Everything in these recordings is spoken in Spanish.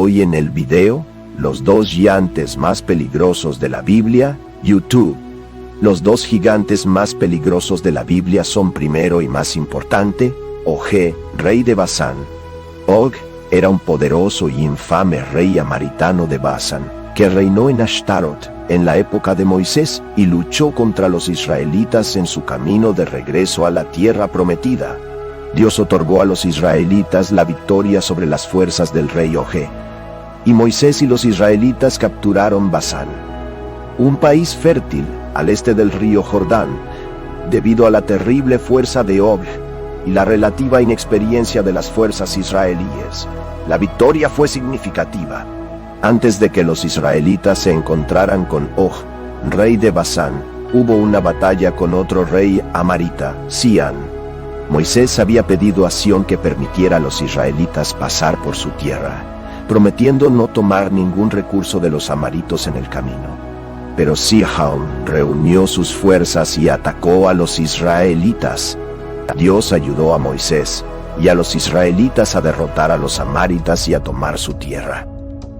Hoy en el video, los dos gigantes más peligrosos de la Biblia, YouTube. Los dos gigantes más peligrosos de la Biblia son primero y más importante, Og, rey de Basán. Og era un poderoso y infame rey amaritano de Basán, que reinó en Ashtarot en la época de Moisés y luchó contra los israelitas en su camino de regreso a la tierra prometida. Dios otorgó a los israelitas la victoria sobre las fuerzas del rey Og, y Moisés y los israelitas capturaron Basán, un país fértil al este del río Jordán, debido a la terrible fuerza de Og y la relativa inexperiencia de las fuerzas israelíes. La victoria fue significativa. Antes de que los israelitas se encontraran con Og, rey de Basán, hubo una batalla con otro rey amarita, Sián. Moisés había pedido a Sión que permitiera a los israelitas pasar por su tierra, prometiendo no tomar ningún recurso de los amaritos en el camino. Pero Sihón reunió sus fuerzas y atacó a los israelitas. Dios ayudó a Moisés y a los israelitas a derrotar a los amaritas y a tomar su tierra.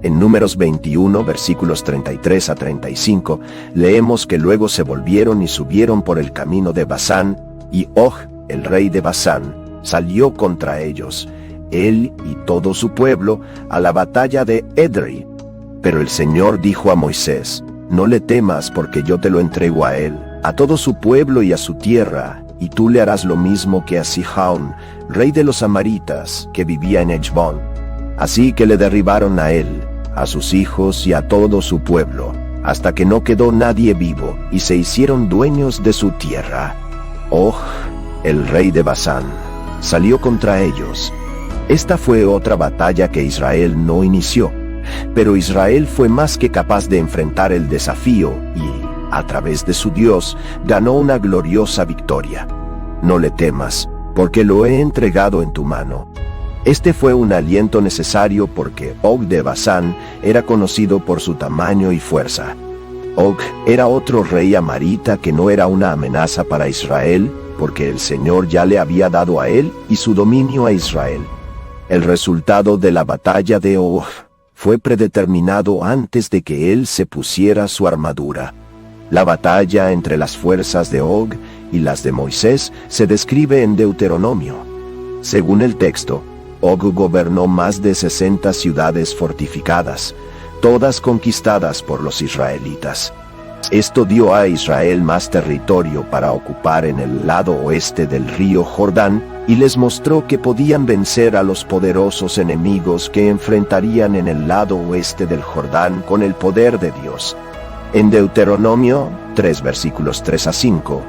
En Números 21, versículos 33 a 35, leemos que luego se volvieron y subieron por el camino de Basán, y Og, el rey de Basán, salió contra ellos, él y todo su pueblo, a la batalla de Edrei. Pero el Señor dijo a Moisés: no le temas, porque yo te lo entrego a él, a todo su pueblo y a su tierra, y tú le harás lo mismo que a Sihón, rey de los amaritas, que vivía en Heshbón. Así que le derribaron a él, a sus hijos y a todo su pueblo, hasta que no quedó nadie vivo, y se hicieron dueños de su tierra. Og, el rey de Basán, salió contra ellos. Esta fue otra batalla que Israel no inició, pero Israel fue más que capaz de enfrentar el desafío y, a través de su Dios, ganó una gloriosa victoria. No le temas, porque lo he entregado en tu mano. Este fue un aliento necesario porque Og de Basán era conocido por su tamaño y fuerza. Og era otro rey amarita que no era una amenaza para Israel, porque el Señor ya le había dado a él y su dominio a Israel. El resultado de la batalla de Og fue predeterminado antes de que él se pusiera su armadura. La batalla entre las fuerzas de Og y las de Moisés se describe en Deuteronomio. Según el texto, Og gobernó más de 60 ciudades fortificadas, todas conquistadas por los israelitas. Esto dio a Israel más territorio para ocupar en el lado oeste del río Jordán, y les mostró que podían vencer a los poderosos enemigos que enfrentarían en el lado oeste del Jordán con el poder de Dios. En Deuteronomio 3, versículos 3 a 5,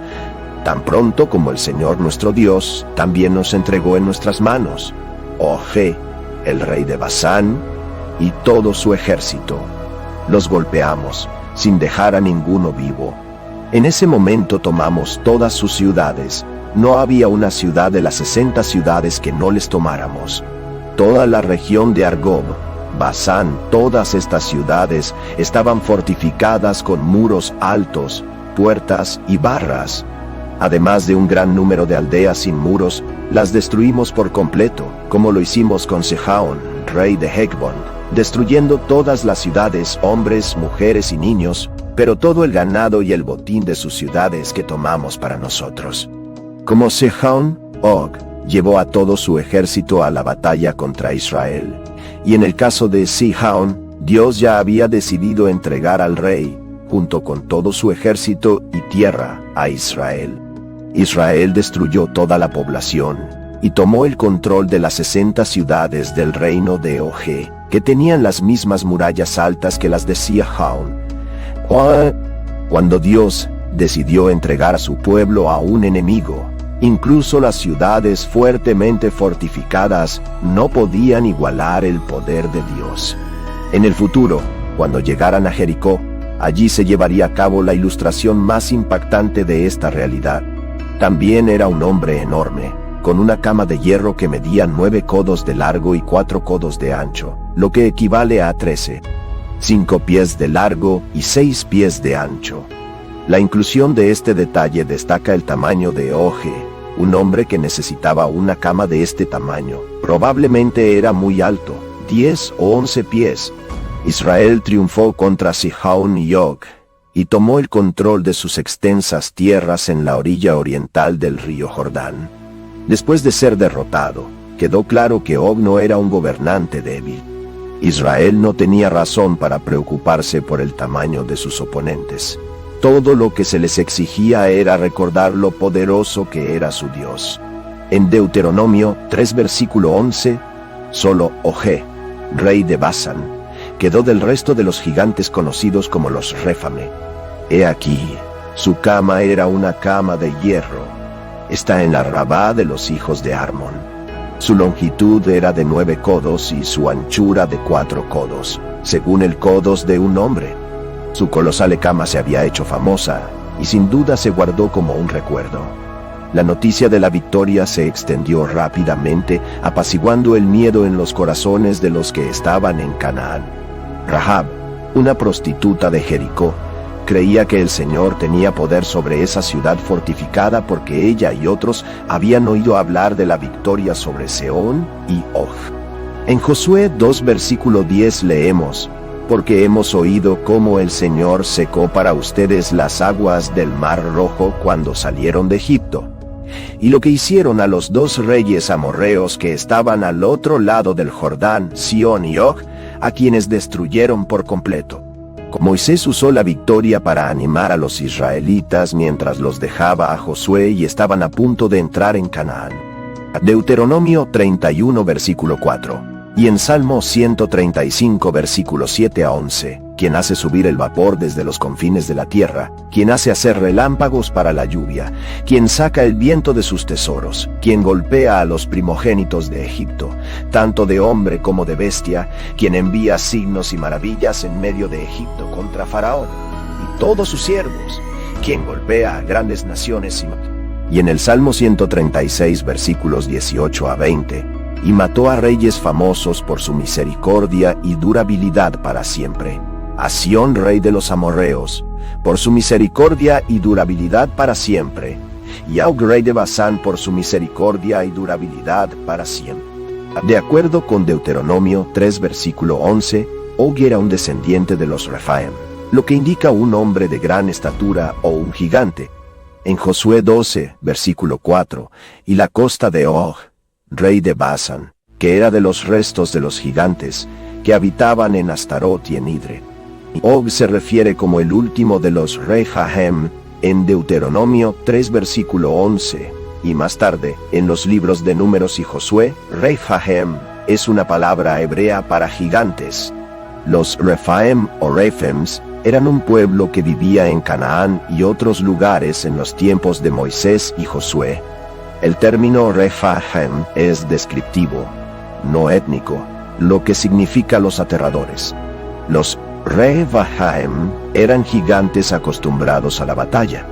tan pronto como el Señor nuestro Dios también nos entregó en nuestras manos, Og, el rey de Basán, y todo su ejército, los golpeamos, sin dejar a ninguno vivo. En ese momento tomamos todas sus ciudades. No había una ciudad de las 60 ciudades que no les tomáramos. Toda la región de Argob, Basán, todas estas ciudades estaban fortificadas con muros altos, puertas y barras. Además de un gran número de aldeas sin muros, las destruimos por completo, como lo hicimos con Sihón, rey de Heshbón, destruyendo todas las ciudades, hombres, mujeres y niños, pero todo el ganado y el botín de sus ciudades que tomamos para nosotros. Como Sihón, Og llevó a todo su ejército a la batalla contra Israel, y en el caso de Sihón, Dios ya había decidido entregar al rey, junto con todo su ejército y tierra, a Israel. Israel destruyó toda la población, y tomó el control de las 60 ciudades del reino de Og, que tenían las mismas murallas altas que las de Sihón. Cuando Dios decidió entregar a su pueblo a un enemigo, incluso las ciudades fuertemente fortificadas no podían igualar el poder de Dios. En el futuro, cuando llegaran a Jericó, allí se llevaría a cabo la ilustración más impactante de esta realidad. También era un hombre enorme, con una cama de hierro que medía 9 codos de largo y 4 codos de ancho, lo que equivale a 13, 5 pies de largo y 6 pies de ancho. La inclusión de este detalle destaca el tamaño de Og, un hombre que necesitaba una cama de este tamaño. Probablemente era muy alto, 10 o 11 pies. Israel triunfó contra Sihón y Og, y tomó el control de sus extensas tierras en la orilla oriental del río Jordán. Después de ser derrotado, quedó claro que Og no era un gobernante débil. Israel no tenía razón para preocuparse por el tamaño de sus oponentes. Todo lo que se les exigía era recordar lo poderoso que era su Dios. En Deuteronomio 3 versículo 11, solo Og, rey de Basán, quedó del resto de los gigantes conocidos como los Réfame. He aquí, su cama era una cama de hierro. Está en la Rabá de los hijos de Armón. Su longitud era de 9 codos y su anchura de 4 codos, según el codos de un hombre. Su colosal cama se había hecho famosa y sin duda se guardó como un recuerdo. La noticia de la victoria se extendió rápidamente, apaciguando el miedo en los corazones de los que estaban en Canaán. Rahab, una prostituta de Jericó, creía que el Señor tenía poder sobre esa ciudad fortificada porque ella y otros habían oído hablar de la victoria sobre Sehón y Og. En Josué 2 versículo 10 leemos: porque hemos oído cómo el Señor secó para ustedes las aguas del Mar Rojo cuando salieron de Egipto, y lo que hicieron a los 2 reyes amorreos que estaban al otro lado del Jordán, Sihón y Og, a quienes destruyeron por completo. Moisés usó la victoria para animar a los israelitas mientras los dejaba a Josué y estaban a punto de entrar en Canaán. Deuteronomio 31 versículo 4. Y en Salmo 135 versículos 7 a 11, quien hace subir el vapor desde los confines de la tierra, quien hace hacer relámpagos para la lluvia, quien saca el viento de sus tesoros, quien golpea a los primogénitos de Egipto, tanto de hombre como de bestia, quien envía signos y maravillas en medio de Egipto contra Faraón y todos sus siervos, quien golpea a grandes naciones. Y en el Salmo 136 versículos 18 a 20, y mató a reyes famosos por su misericordia y durabilidad para siempre. A Sión, rey de los amorreos, por su misericordia y durabilidad para siempre. Y a Og, rey de Basán, por su misericordia y durabilidad para siempre. De acuerdo con Deuteronomio 3 versículo 11, Og era un descendiente de los Refaim, lo que indica un hombre de gran estatura o un gigante. En Josué 12 versículo 4, y la costa de Og, rey de Basán, que era de los restos de los gigantes que habitaban en Astarot y en Idre. Og se refiere como el último de los Refaim en Deuteronomio 3 versículo 11, y más tarde, en los libros de Números y Josué, Refaim es una palabra hebrea para gigantes. Los Refaim o Rephims eran un pueblo que vivía en Canaán y otros lugares en los tiempos de Moisés y Josué. El término Refaim es descriptivo, no étnico, lo que significa los aterradores. Los Refaim eran gigantes acostumbrados a la batalla.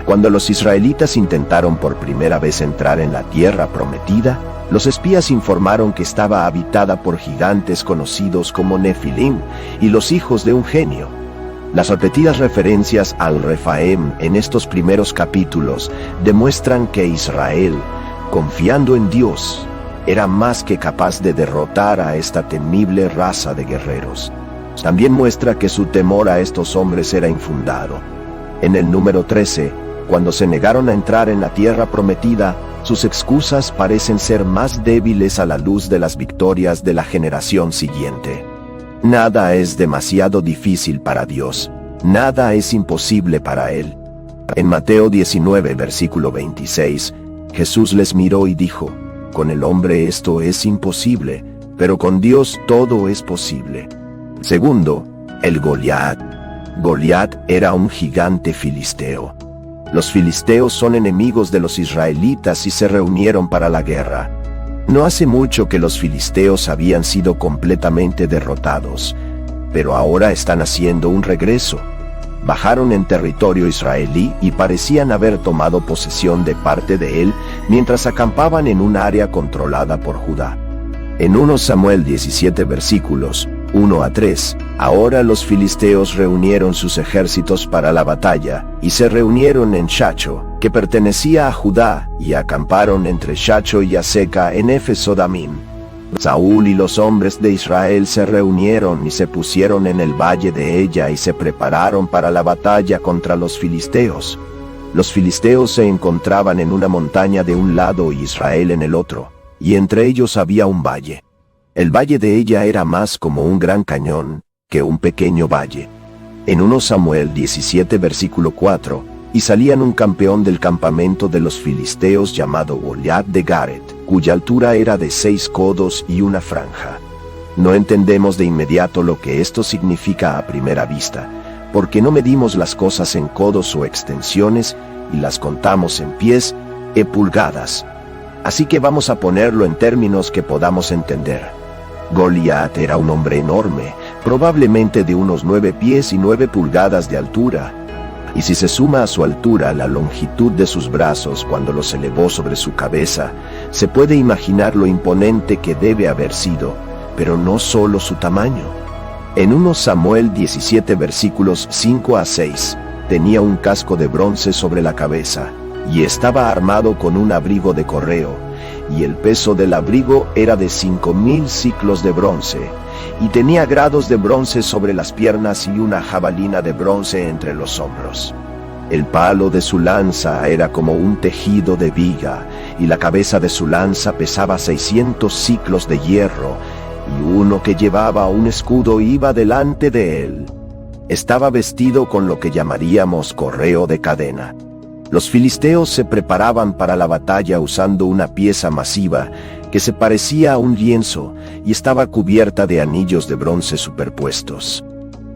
Cuando los israelitas intentaron por primera vez entrar en la tierra prometida, los espías informaron que estaba habitada por gigantes conocidos como Nefilim y los hijos de un genio. Las repetidas referencias al Refaim en estos primeros capítulos demuestran que Israel, confiando en Dios, era más que capaz de derrotar a esta temible raza de guerreros. También muestra que su temor a estos hombres era infundado. En el número 13, cuando se negaron a entrar en la tierra prometida, sus excusas parecen ser más débiles a la luz de las victorias de la generación siguiente. Nada es demasiado difícil para Dios, nada es imposible para Él. En Mateo 19 versículo 26, Jesús les miró y dijo: con el hombre esto es imposible, pero con Dios todo es posible. Segundo, el Goliat. Goliat era un gigante filisteo. Los filisteos son enemigos de los israelitas y se reunieron para la guerra. No hace mucho que los filisteos habían sido completamente derrotados, pero ahora están haciendo un regreso. Bajaron en territorio israelí y parecían haber tomado posesión de parte de él mientras acampaban en un área controlada por Judá. En 1 Samuel 17 versículos 1 a 3, ahora los filisteos reunieron sus ejércitos para la batalla, y se reunieron en Shacho, que pertenecía a Judá, y acamparon entre Shacho y Aseca en Éfeso Damim. Saúl y los hombres de Israel se reunieron y se pusieron en el valle de Ella y se prepararon para la batalla contra los filisteos. Los filisteos se encontraban en una montaña de un lado y Israel en el otro, y entre ellos había un valle. El valle de Ella era más como un gran cañón que un pequeño valle. En 1 Samuel 17 versículo 4, y salían un campeón del campamento de los filisteos llamado Goliat de Garet, cuya altura era de 6 codos y una franja. No entendemos de inmediato lo que esto significa a primera vista, porque no medimos las cosas en codos o extensiones y las contamos en pies e pulgadas. Así que vamos a ponerlo en términos que podamos entender. Goliat era un hombre enorme, probablemente de unos 9 pies y 9 pulgadas de altura. Y si se suma a su altura la longitud de sus brazos cuando los elevó sobre su cabeza, se puede imaginar lo imponente que debe haber sido, pero no solo su tamaño. En 1 Samuel 17 versículos 5 a 6, tenía un casco de bronce sobre la cabeza, y estaba armado con un abrigo de correo, y el peso del abrigo era de 5,000 siclos de bronce, y tenía grados de bronce sobre las piernas y una jabalina de bronce entre los hombros. El palo de su lanza era como un tejido de viga, y la cabeza de su lanza pesaba 600 siclos de hierro, y uno que llevaba un escudo iba delante de él. Estaba vestido con lo que llamaríamos correo de cadena. Los filisteos se preparaban para la batalla usando una pieza masiva que se parecía a un lienzo y estaba cubierta de anillos de bronce superpuestos.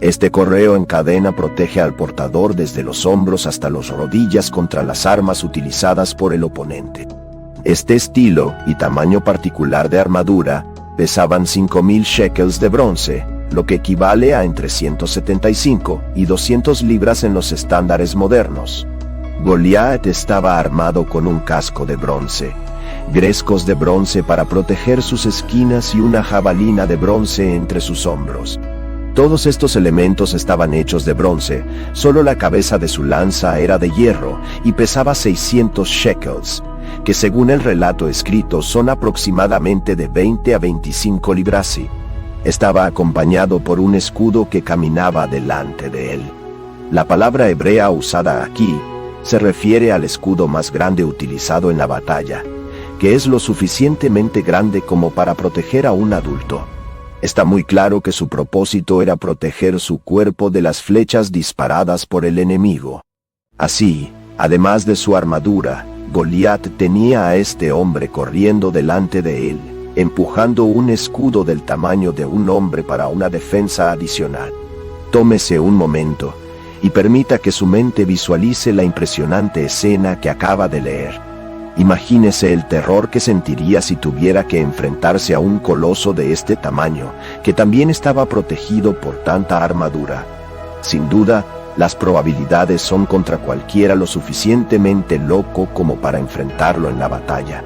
Este correo en cadena protege al portador desde los hombros hasta las rodillas contra las armas utilizadas por el oponente. Este estilo y tamaño particular de armadura pesaban 5,000 shekels de bronce, lo que equivale a entre 175 y 200 libras en los estándares modernos. Goliat estaba armado con un casco de bronce, grescos de bronce para proteger sus esquinas y una jabalina de bronce entre sus hombros. Todos estos elementos estaban hechos de bronce, solo la cabeza de su lanza era de hierro y pesaba 600 shekels, que según el relato escrito son aproximadamente de 20 a 25 librasi. Estaba acompañado por un escudo que caminaba delante de él. La palabra hebrea usada aquí se refiere al escudo más grande utilizado en la batalla, que es lo suficientemente grande como para proteger a un adulto. Está muy claro que su propósito era proteger su cuerpo de las flechas disparadas por el enemigo. Así, además de su armadura, Goliat tenía a este hombre corriendo delante de él, empujando un escudo del tamaño de un hombre para una defensa adicional. Tómese un momento y permita que su mente visualice la impresionante escena que acaba de leer. Imagínese el terror que sentiría si tuviera que enfrentarse a un coloso de este tamaño, que también estaba protegido por tanta armadura. Sin duda, las probabilidades son contra cualquiera lo suficientemente loco como para enfrentarlo en la batalla.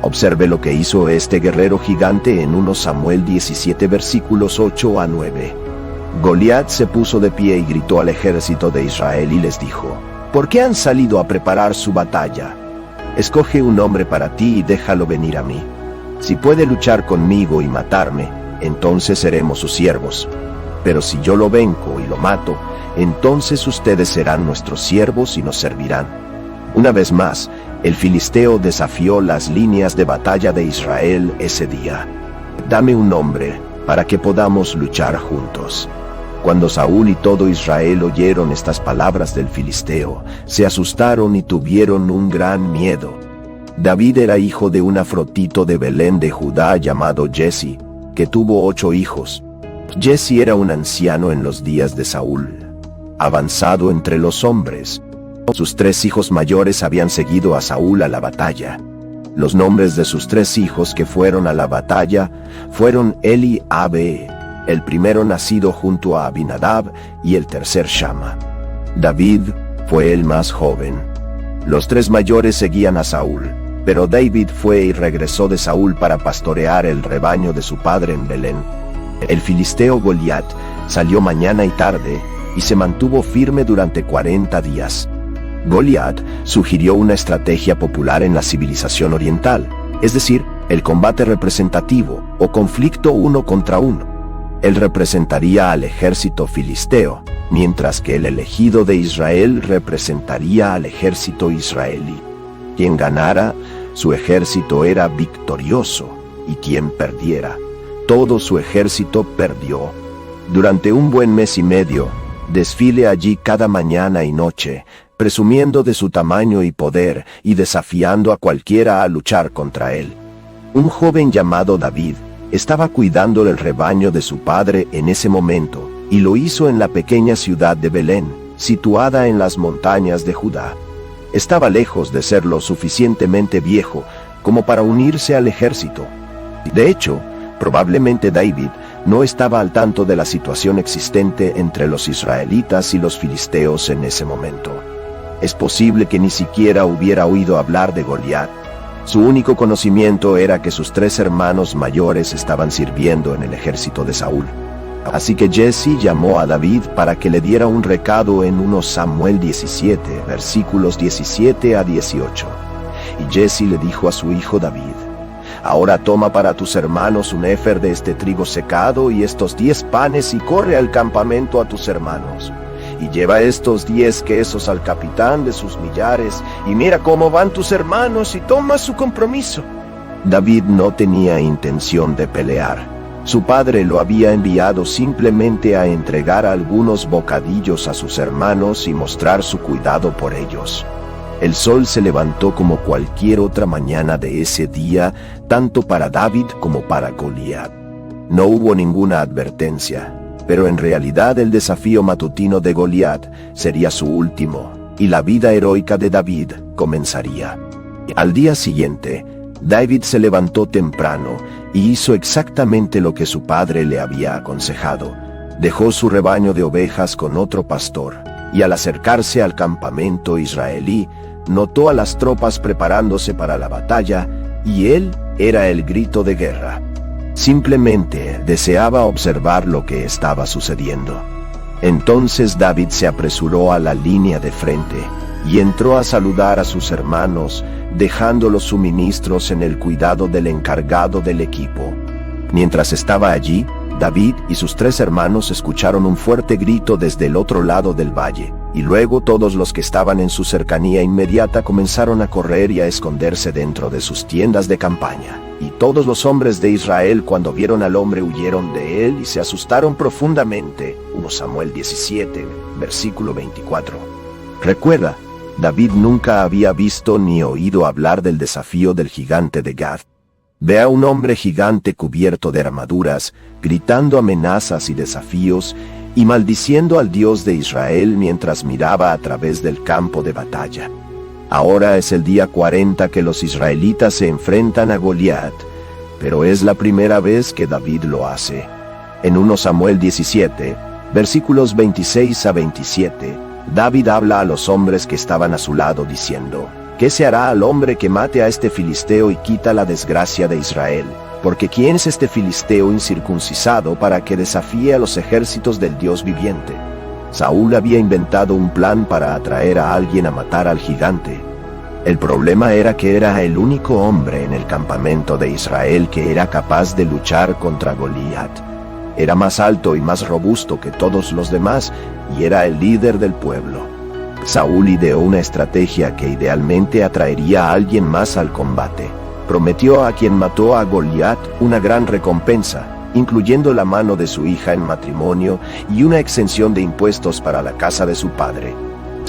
Observe lo que hizo este guerrero gigante en 1 Samuel 17 versículos 8 a 9. Goliat se puso de pie y gritó al ejército de Israel y les dijo: ¿Por qué han salido a preparar su batalla? Escoge un hombre para ti y déjalo venir a mí. Si puede luchar conmigo y matarme, entonces seremos sus siervos. Pero si yo lo vengo y lo mato, entonces ustedes serán nuestros siervos y nos servirán. Una vez más, el filisteo desafió las líneas de batalla de Israel ese día. Dame un nombre para que podamos luchar juntos. Cuando Saúl y todo Israel oyeron estas palabras del filisteo, se asustaron y tuvieron un gran miedo. David era hijo de un afrotito de Belén de Judá llamado Jesse, que tuvo 8 hijos. Jesse era un anciano en los días de Saúl, avanzado entre los hombres. Sus 3 hijos mayores habían seguido a Saúl a la batalla. Los nombres de sus 3 hijos que fueron a la batalla fueron Eliabe, el primero nacido junto a Abinadab, y el tercer Shama. David fue el más joven. Los 3 mayores seguían a Saúl, pero David fue y regresó de Saúl para pastorear el rebaño de su padre en Belén. El filisteo Goliat salió mañana y tarde y se mantuvo firme durante 40 días. Goliat sugirió una estrategia popular en la civilización oriental, es decir, el combate representativo o conflicto uno contra uno. Él representaría al ejército filisteo, mientras que el elegido de Israel representaría al ejército israelí. Quien ganara, su ejército era victorioso, y quien perdiera, todo su ejército perdió. Durante un buen mes y medio, desfile allí cada mañana y noche, presumiendo de su tamaño y poder y desafiando a cualquiera a luchar contra él. Un joven llamado David estaba cuidando el rebaño de su padre en ese momento, y lo hizo en la pequeña ciudad de Belén, situada en las montañas de Judá. Estaba lejos de ser lo suficientemente viejo como para unirse al ejército. De hecho, probablemente David no estaba al tanto de la situación existente entre los israelitas y los filisteos en ese momento. Es posible que ni siquiera hubiera oído hablar de Goliat. Su único conocimiento era que sus 3 hermanos mayores estaban sirviendo en el ejército de Saúl. Así que Jesse llamó a David para que le diera un recado en 1 Samuel 17, versículos 17 a 18. Y Jesse le dijo a su hijo David: «Ahora toma para tus hermanos un éfer de este trigo secado y estos 10 panes y corre al campamento a tus hermanos. Y lleva estos 10 quesos al capitán de sus millares y mira cómo van tus hermanos y toma su compromiso». David no tenía intención de pelear. Su padre lo había enviado simplemente a entregar algunos bocadillos a sus hermanos y mostrar su cuidado por ellos. El sol se levantó como cualquier otra mañana de ese día, tanto para David como para Goliat. No hubo ninguna advertencia, pero en realidad el desafío matutino de Goliat sería su último, y la vida heroica de David comenzaría. Al día siguiente, David se levantó temprano y hizo exactamente lo que su padre le había aconsejado. Dejó su rebaño de ovejas con otro pastor, y al acercarse al campamento israelí, notó a las tropas preparándose para la batalla, y él era el grito de guerra. Simplemente deseaba observar lo que estaba sucediendo. Entonces David se apresuró a la línea de frente y entró a saludar a sus hermanos, dejando los suministros en el cuidado del encargado del equipo. Mientras estaba allí, David y sus 3 hermanos escucharon un fuerte grito desde el otro lado del valle, y luego todos los que estaban en su cercanía inmediata comenzaron a correr y a esconderse dentro de sus tiendas de campaña. Y todos los hombres de Israel, cuando vieron al hombre, huyeron de él y se asustaron profundamente. 1 Samuel 17, versículo 24. Recuerda, David nunca había visto ni oído hablar del desafío del gigante de Gad. Ve a un hombre gigante cubierto de armaduras, gritando amenazas y desafíos, y maldiciendo al Dios de Israel mientras miraba a través del campo de batalla. Ahora es el día 40 que los israelitas se enfrentan a Goliat, pero es la primera vez que David lo hace. En 1 Samuel 17, versículos 26 a 27, David habla a los hombres que estaban a su lado diciendo: «¿Qué se hará al hombre que mate a este filisteo y quita la desgracia de Israel? Porque ¿quién es este filisteo incircuncisado para que desafíe a los ejércitos del Dios viviente?». Saúl había inventado un plan para atraer a alguien a matar al gigante. El problema era que era el único hombre en el campamento de Israel que era capaz de luchar contra Goliat. Era más alto y más robusto que todos los demás, y era el líder del pueblo. Saúl ideó una estrategia que idealmente atraería a alguien más al combate. Prometió a quien mató a Goliat una gran recompensa, incluyendo la mano de su hija en matrimonio y una exención de impuestos para la casa de su padre.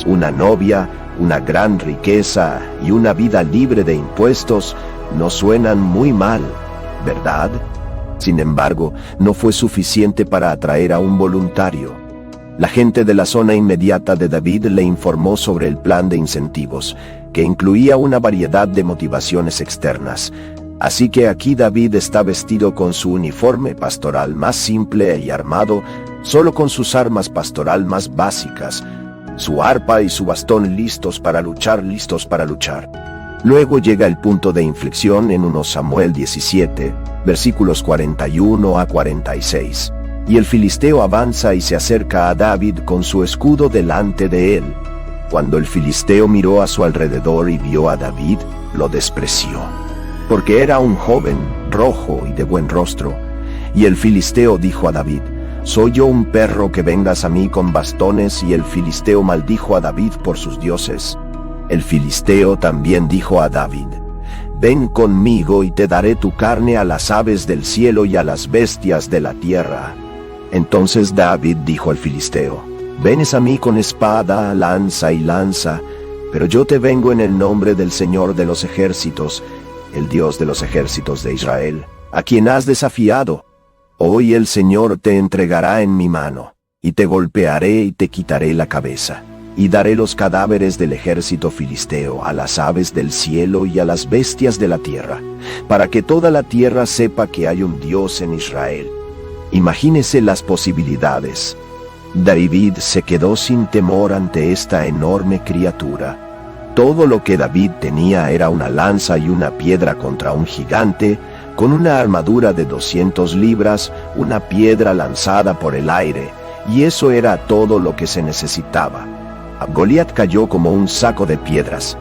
Una novia, una gran riqueza y una vida libre de impuestos no suenan muy mal, ¿verdad? Sin embargo, no fue suficiente para atraer a un voluntario. La gente de la zona inmediata de David le informó sobre el plan de incentivos, que incluía una variedad de motivaciones externas. Así que aquí David está vestido con su uniforme pastoral más simple y armado, solo con sus armas pastoral más básicas, su arpa y su bastón listos para luchar. Luego llega el punto de inflexión en 1 Samuel 17, versículos 41 a 46. Y el filisteo avanza y se acerca a David con su escudo delante de él. Cuando el filisteo miró a su alrededor y vio a David, lo despreció. porque era un joven, rojo y de buen rostro. Y el filisteo dijo a David: «¿Soy yo un perro que vengas a mí con bastones?». Y el filisteo maldijo a David por sus dioses. El filisteo también dijo a David: «Ven conmigo y te daré tu carne a las aves del cielo y a las bestias de la tierra». Entonces David dijo al filisteo: «Venes a mí con espada, lanza y lanza, pero yo te vengo en el nombre del Señor de los ejércitos, el Dios de los ejércitos de Israel, a quien has desafiado. Hoy el Señor te entregará en mi mano, y te golpearé y te quitaré la cabeza, y daré los cadáveres del ejército filisteo a las aves del cielo y a las bestias de la tierra, para que toda la tierra sepa que hay un Dios en Israel». Imagínese las posibilidades. David se quedó sin temor ante esta enorme criatura. Todo lo que David tenía era una lanza y una piedra contra un gigante, con una armadura de 200 libras, una piedra lanzada por el aire, y eso era todo lo que se necesitaba. Goliat cayó como un saco de piedras.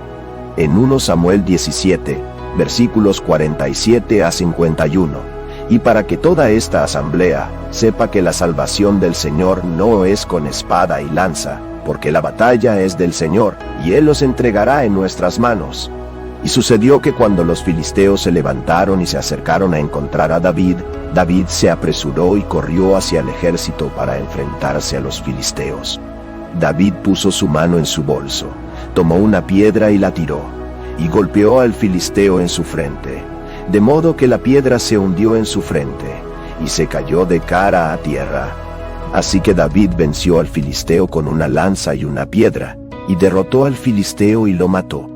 En 1 Samuel 17, versículos 47 a 51. Y para que toda esta asamblea sepa que la salvación del Señor no es con espada y lanza, porque la batalla es del Señor, y Él los entregará en nuestras manos. Y sucedió que cuando los filisteos se levantaron y se acercaron a encontrar a David, David se apresuró y corrió hacia el ejército para enfrentarse a los filisteos. David puso su mano en su bolso, tomó una piedra y la tiró, y golpeó al filisteo en su frente, de modo que la piedra se hundió en su frente, y se cayó de cara a tierra. Así que David venció al filisteo con una lanza y una piedra, y derrotó al filisteo y lo mató.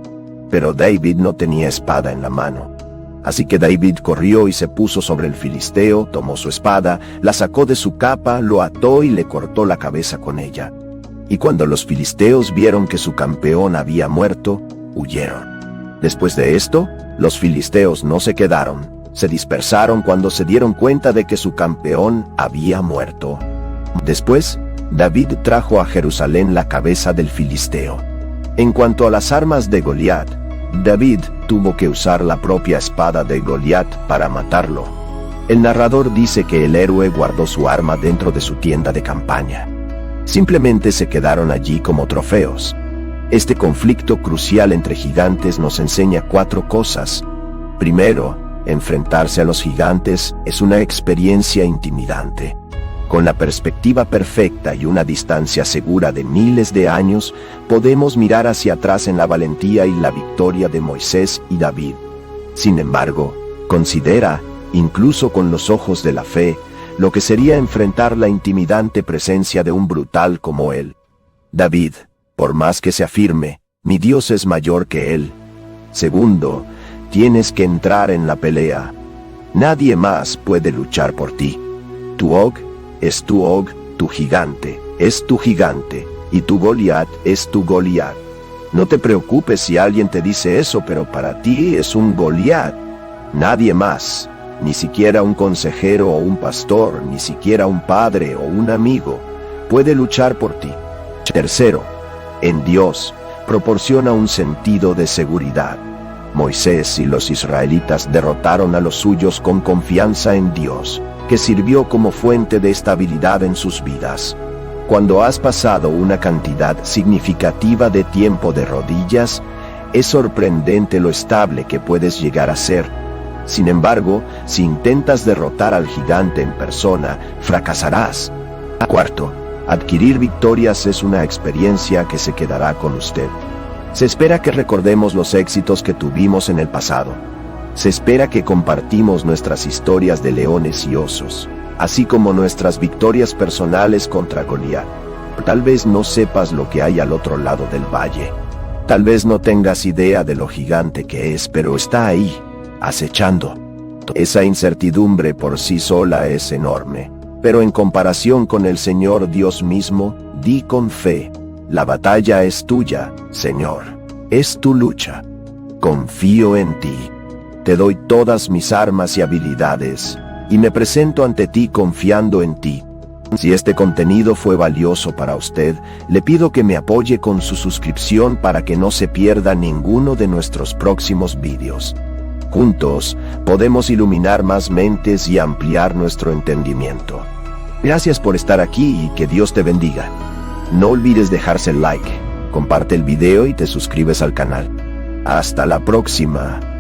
Pero David no tenía espada en la mano. Así que David corrió y se puso sobre el filisteo, tomó su espada, la sacó de su capa, lo ató y le cortó la cabeza con ella. Y cuando los filisteos vieron que su campeón había muerto, huyeron. Después de esto, los filisteos no se quedaron, se dispersaron cuando se dieron cuenta de que su campeón había muerto. Después, David trajo a Jerusalén la cabeza del filisteo. En cuanto a las armas de Goliat, David tuvo que usar la propia espada de Goliat para matarlo. El narrador dice que el héroe guardó su arma dentro de su tienda de campaña. Simplemente se quedaron allí como trofeos. Este conflicto crucial entre gigantes nos enseña 4 cosas. Primero, enfrentarse a los gigantes es una experiencia intimidante. Con la perspectiva perfecta y una distancia segura de miles de años, podemos mirar hacia atrás en la valentía y la victoria de Moisés y David. Sin embargo, considera, incluso con los ojos de la fe, lo que sería enfrentar la intimidante presencia de un brutal como él. David, por más que se afirme, mi Dios es mayor que él. Segundo, tienes que entrar en la pelea. Nadie más puede luchar por ti. Tu Og es tu Og, tu gigante es tu gigante, y tu Goliat es tu Goliat. No te preocupes si alguien te dice eso, pero para ti es un Goliat. Nadie más, ni siquiera un consejero o un pastor, ni siquiera un padre o un amigo, puede luchar por ti. Tercero, en Dios proporciona un sentido de seguridad. Moisés y los israelitas derrotaron a los suyos con confianza en Dios, que sirvió como fuente de estabilidad en sus vidas. Cuando has pasado una cantidad significativa de tiempo de rodillas, es sorprendente lo estable que puedes llegar a ser. Sin embargo, si intentas derrotar al gigante en persona, fracasarás. Cuarto, adquirir victorias es una experiencia que se quedará con usted. Se espera que recordemos los éxitos que tuvimos en el pasado. Se espera que compartimos nuestras historias de leones y osos, así como nuestras victorias personales contra Goliat. Tal vez no sepas lo que hay al otro lado del valle. Tal vez no tengas idea de lo gigante que es, pero está ahí, acechando. Esa incertidumbre por sí sola es enorme. Pero en comparación con el Señor Dios mismo, di con fe: la batalla es tuya, Señor. Es tu lucha. Confío en ti. Te doy todas mis armas y habilidades, y me presento ante ti confiando en ti. Si este contenido fue valioso para usted, le pido que me apoye con su suscripción para que no se pierda ninguno de nuestros próximos vídeos. Juntos, podemos iluminar más mentes y ampliar nuestro entendimiento. Gracias por estar aquí y que Dios te bendiga. No olvides dejarse el like, comparte el video y te suscribes al canal. Hasta la próxima.